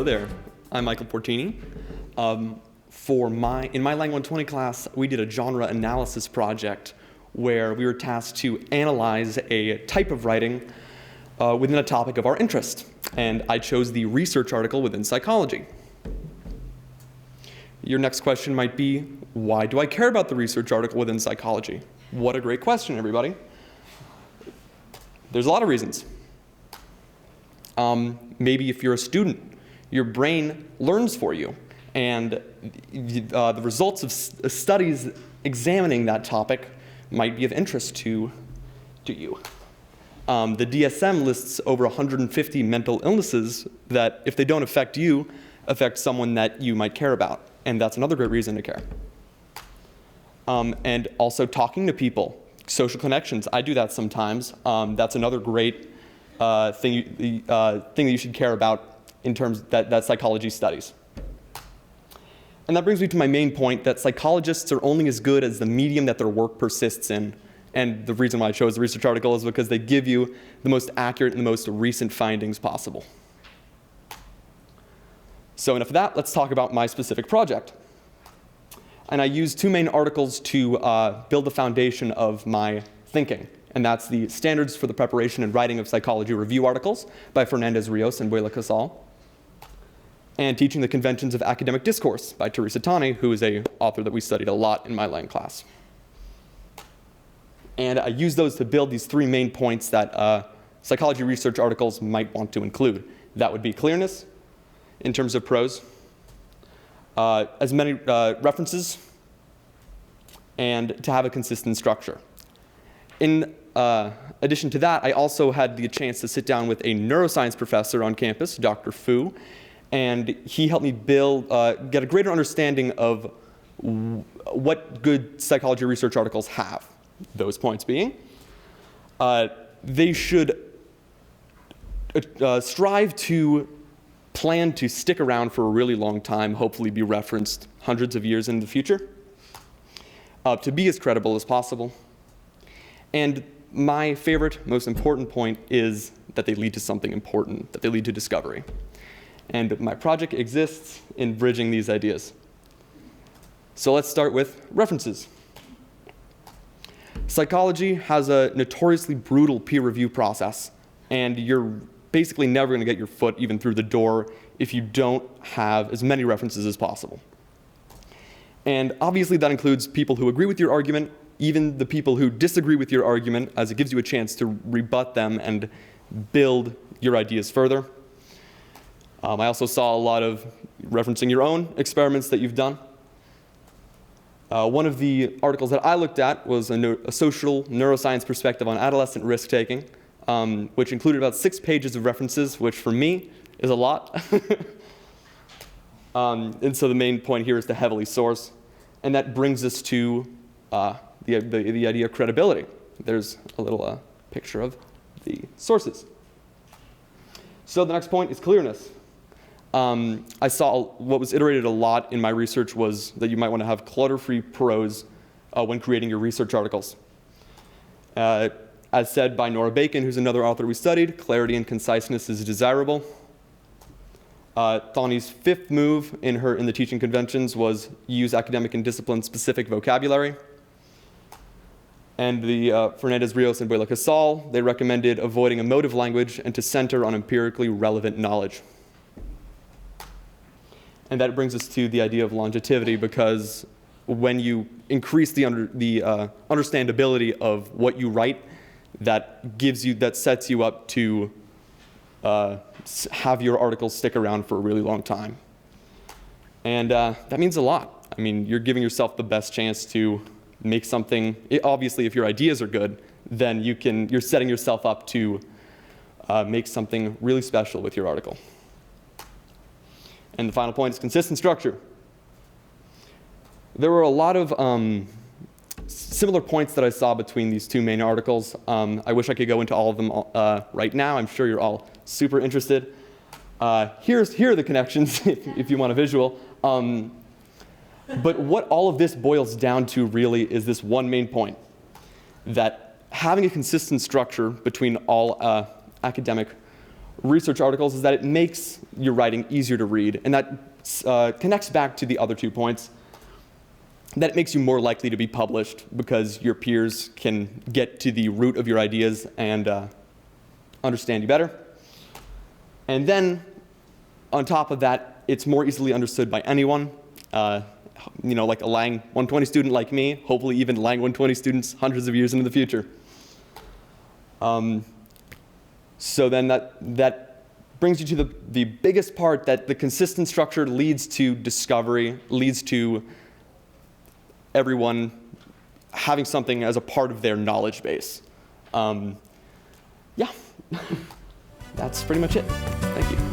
Hello there. I'm Michael Portini. In my Lang 120 class, we did a genre analysis project where we were tasked to analyze a type of writing within a topic of our interest. And I chose the research article within psychology. Your next question might be, why do I care about the research article within psychology? What a great question, everybody. There's a lot of reasons. Maybe if you're a student, your brain learns for you, and the results of studies examining that topic might be of interest to you. The DSM lists over 150 mental illnesses that, if they don't affect you, affect someone that you might care about, and that's another great reason to care. And also talking to people, social connections. I do that sometimes. That's another great thing that you should care about in terms that psychology studies. And that brings me to my main point, that psychologists are only as good as the medium that their work persists in. And the reason why I chose the research article is because they give you the most accurate and the most recent findings possible. So enough of that, let's talk about my specific project. And I used two main articles to build the foundation of my thinking. And that's the Standards for the Preparation and Writing of Psychology Review articles by Fernandez-Rios and Buehle-Casal, and Teaching the Conventions of Academic Discourse by Teresa Tani, who is an author that we studied a lot in my Lang class. And I used those to build these three main points that psychology research articles might want to include. That would be clearness in terms of prose, as many references, and to have a consistent structure. In addition to that, I also had the chance to sit down with a neuroscience professor on campus, Dr. Fu, and he helped me get a greater understanding of what good psychology research articles have. Those points being, they should strive to plan to stick around for a really long time, hopefully be referenced hundreds of years in the future, to be as credible as possible. And my favorite, most important point is that they lead to something important, that they lead to discovery. And my project exists in bridging these ideas. So let's start with references. Psychology has a notoriously brutal peer review process, and you're basically never going to get your foot even through the door if you don't have as many references as possible. And obviously that includes people who agree with your argument, even the people who disagree with your argument, as it gives you a chance to rebut them and build your ideas further. I also saw a lot of referencing your own experiments that you've done. One of the articles that I looked at was a social neuroscience perspective on adolescent risk-taking, which included about 6 pages of references, which for me is a lot. And so the main point here is to heavily source. And that brings us to the idea of credibility. There's a little picture of the sources. So the next point is clearness. I saw what was iterated a lot in my research was that you might want to have clutter-free prose when creating your research articles. As said by Nora Bacon, who's another author we studied, clarity and conciseness is desirable. Tani's fifth move in the teaching conventions was use academic and discipline-specific vocabulary. And the Fernandez-Rios and Buehle-Casal, they recommended avoiding emotive language and to center on empirically relevant knowledge. And that brings us to the idea of longevity, because when you increase the understandability of what you write, that sets you up to have your articles stick around for a really long time. And that means a lot. I mean, you're giving yourself the best chance to make something. Obviously, if your ideas are good, then you're setting yourself up to make something really special with your article. And the final point is consistent structure. There were a lot of similar points that I saw between these two main articles. I wish I could go into all of them right now. I'm sure you're all super interested. Here are the connections if you want a visual. But what all of this boils down to really is this one main point, that having a consistent structure between all academic research articles is that it makes your writing easier to read, and that connects back to the other 2 points, that it makes you more likely to be published because your peers can get to the root of your ideas and understand you better. And then, on top of that, it's more easily understood by anyone. Like a Lang 120 student like me, hopefully even Lang 120 students hundreds of years into the future. So then that brings you to the biggest part, that the consistent structure leads to discovery, leads to everyone having something as a part of their knowledge base. Yeah, that's pretty much it. Thank you.